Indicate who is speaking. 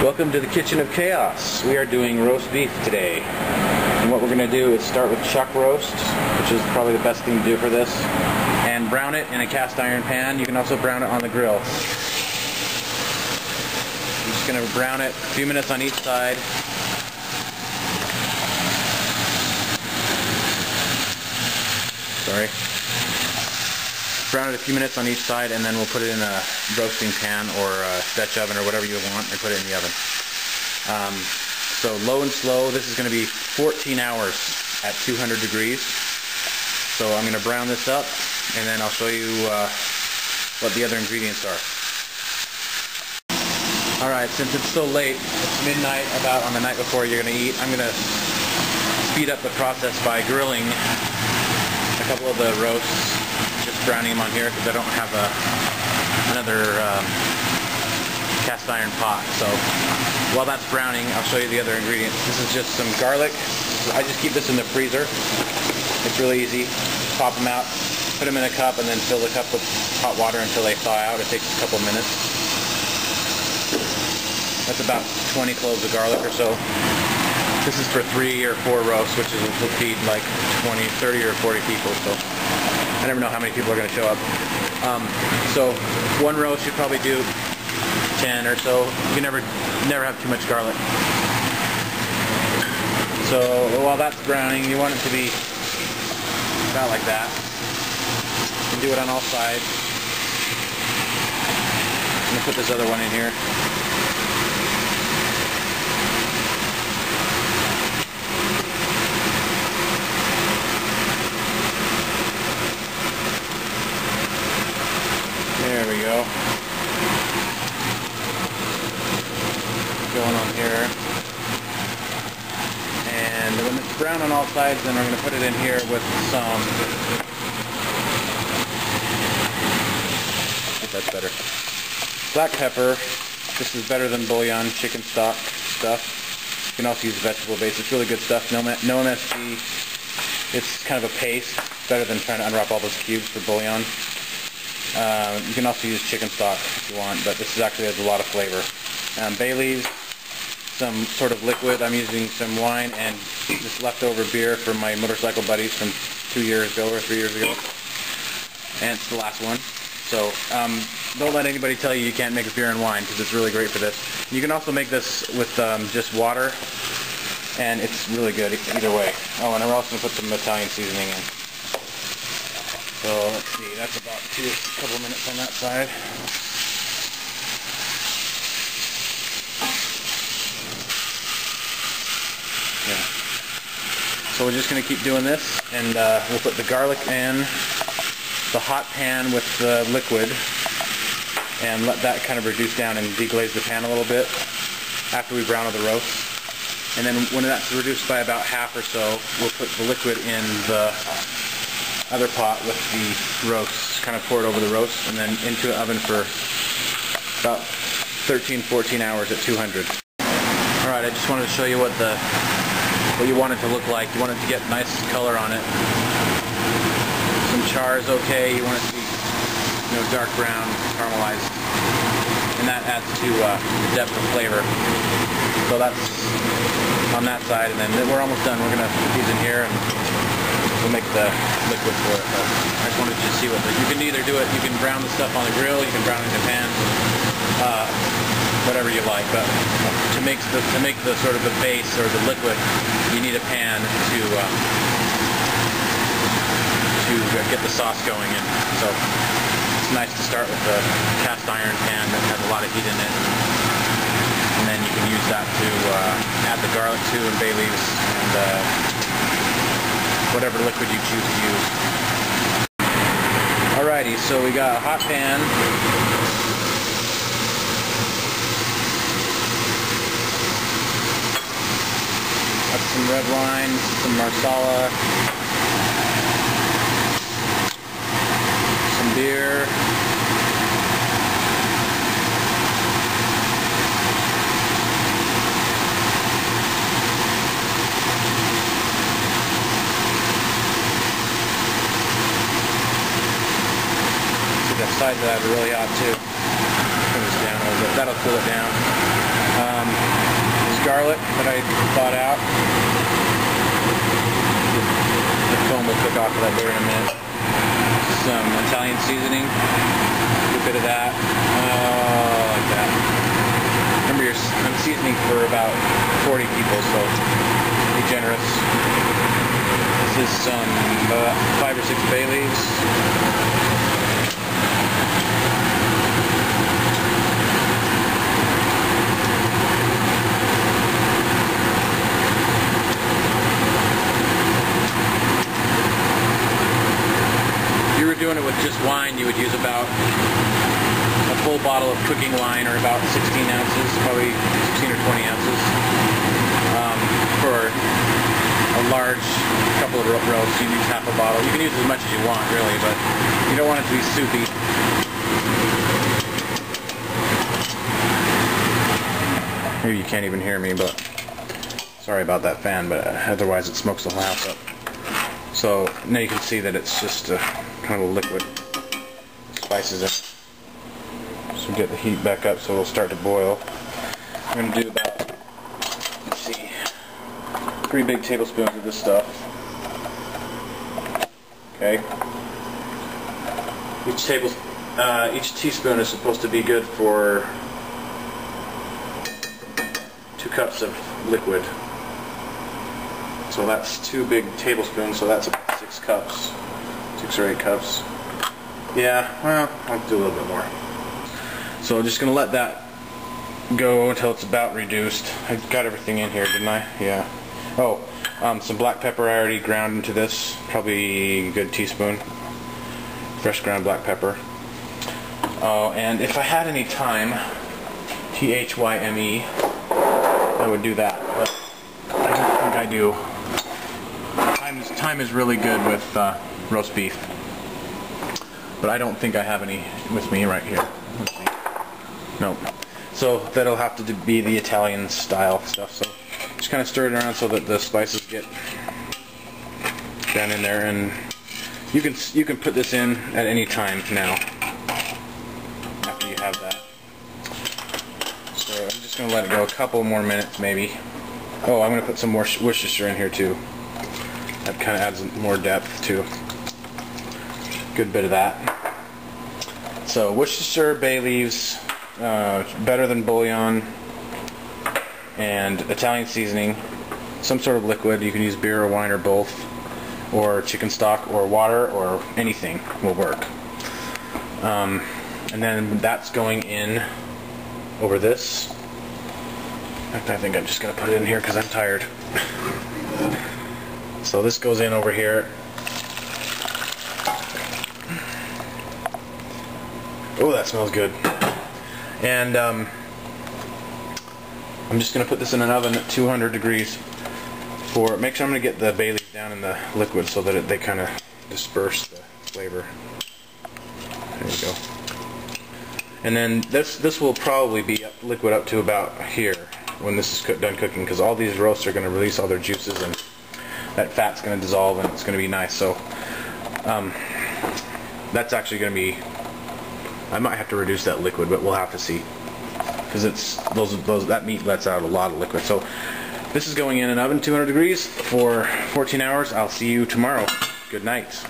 Speaker 1: Welcome to the Kitchen of Chaos. We are doing roast beef today. And what we're going to do is start with chuck roast, which is probably the best thing to do for this, and brown it in a cast iron pan. You can also brown it on the grill. I'm just going to brown it a few minutes on each side. Sorry. Brown it a few minutes on each side, and then we'll put it in a roasting pan or a Dutch oven or whatever you want, and put it in the oven. So low and slow. This is going to be 14 hours at 200 degrees. So I'm going to brown this up, and then I'll show you what the other ingredients are. Alright, since it's so late, it's midnight about on the night before you're going to eat, I'm going to speed up the process by grilling a couple of the roasts. Just browning them on here because I don't have another cast iron pot. So while that's browning, I'll show you the other ingredients. This is just some garlic. I just keep this in the freezer. It's really easy. Pop them out, put them in a cup, and then fill the cup with hot water until they thaw out. It takes a couple minutes. That's about 20 cloves of garlic or so. This is for 3 or 4 roasts, which will feed like 20, 30 or 40 people. So I never know how many people are going to show up. So one roast you'd probably do 10 or so. You can never have too much garlic. So while that's browning, you want it to be about like that. You can do it on all sides. I'm going to put this other one in here. There we go. Going on here. And when it's brown on all sides, then we're going to put it in here with some... I think that's better. Black pepper. This is better than bouillon, chicken stock stuff. You can also use vegetable base. It's really good stuff. No MSG. It's kind of a paste. It's better than trying to unwrap all those cubes for bouillon. You can also use chicken stock if you want, but this actually has a lot of flavor. Bay leaves, some sort of liquid. I'm using some wine and this leftover beer from my motorcycle buddies from 2 years ago or 3 years ago. And it's the last one. So don't let anybody tell you you can't make a beer and wine, because it's really great for this. You can also make this with just water, and it's really good either way. Oh, and we're also going to put some Italian seasoning in. So let's see, that's about a couple minutes on that side. Yeah. So we're just going to keep doing this, and we'll put the garlic in the hot pan with the liquid, and let that kind of reduce down and deglaze the pan a little bit after we brown the roast. And then when that's reduced by about half or so, we'll put the liquid in the other pot with the roast, kind of pour it over the roast, and then into an oven for about 13-14 hours at 200. Alright, I just wanted to show you what you want it to look like. You want it to get nice color on it. Some char is okay. You want it to be, dark brown, caramelized, and that adds to the depth of flavor. So that's on that side, and then we're almost done. We're gonna put these in here, and we'll make the liquid for it. But I just wanted to see what you can either do it. You can brown the stuff on the grill. You can brown it in a pan. Whatever you like. But to make the sort of the base or the liquid, you need a pan to get the sauce going in. So it's nice to start with a cast iron pan that has a lot of heat in it, and then you can use that to add the garlic to, and bay leaves, and whatever liquid you choose to use. Alrighty, so we got a hot pan. Got some red wine, some marsala, some beer. The sides of that are really hot too. Turn this down a little bit. That'll cool it down. This garlic that I thawed out. The foam will cook off of that here in a minute. Some Italian seasoning. A bit of that. Like that. Remember, I'm seasoning for about 40 people, so be generous. This is some 5 or 6 bay leaves. If you were doing it with just wine, you would use about a full bottle of cooking wine, or about 16 ounces, probably 16 or 20 ounces, for a large couple of roasts. You use half a bottle. You can use as much as you want, really, but you don't want it to be soupy. Maybe you can't even hear me, but sorry about that fan, but otherwise it smokes the whole house up. So now you can see that it's just a kind of a liquid. Spices it. So get the heat back up so it'll start to boil. I'm going to do about, let's see, 3 big tablespoons of this stuff. Okay. Each teaspoon is supposed to be good for 2 cups of liquid. So that's 2 big tablespoons, so that's about 6 cups. 6 or 8 cups. Yeah, well, I'll do a little bit more. So I'm just going to let that go until it's about reduced. I got everything in here, didn't I? Yeah. Oh, some black pepper I already ground into this. Probably a good teaspoon. Fresh ground black pepper. Oh, and if I had any thyme, T-H-Y-M-E, I would do that. But I don't think I do. Thyme is really good with roast beef. But I don't think I have any with me right here. Let's see. Nope. So that'll have to be the Italian style stuff. So just kind of stir it around so that the spices get down in there, and you can put this in at any time now after you have that. So I'm just going to let it go a couple more minutes maybe. Oh, I'm going to put some more Worcestershire in here too. That kind of adds more depth too. Good bit of that. So Worcestershire, bay leaves, better than bouillon, and Italian seasoning, some sort of liquid. You can use beer or wine or both, or chicken stock or water, or anything will work. And then that's going in over this. In fact, I think I'm just going to put it in here because I'm tired. So this goes in over here. Oh, that smells good. And I'm just going to put this in an oven at 200 degrees for, make sure I'm going to get the bay leaf down in the liquid so that they kind of disperse the flavor. There you go. And then this will probably be liquid up to about here when this is done cooking, because all these roasts are going to release all their juices and that fat's going to dissolve and it's going to be nice. So that's actually going to be, I might have to reduce that liquid, but we'll have to see, because it's that meat lets out a lot of liquid. So this is going in an oven 200 degrees for 14 hours. I'll see you tomorrow. Good night.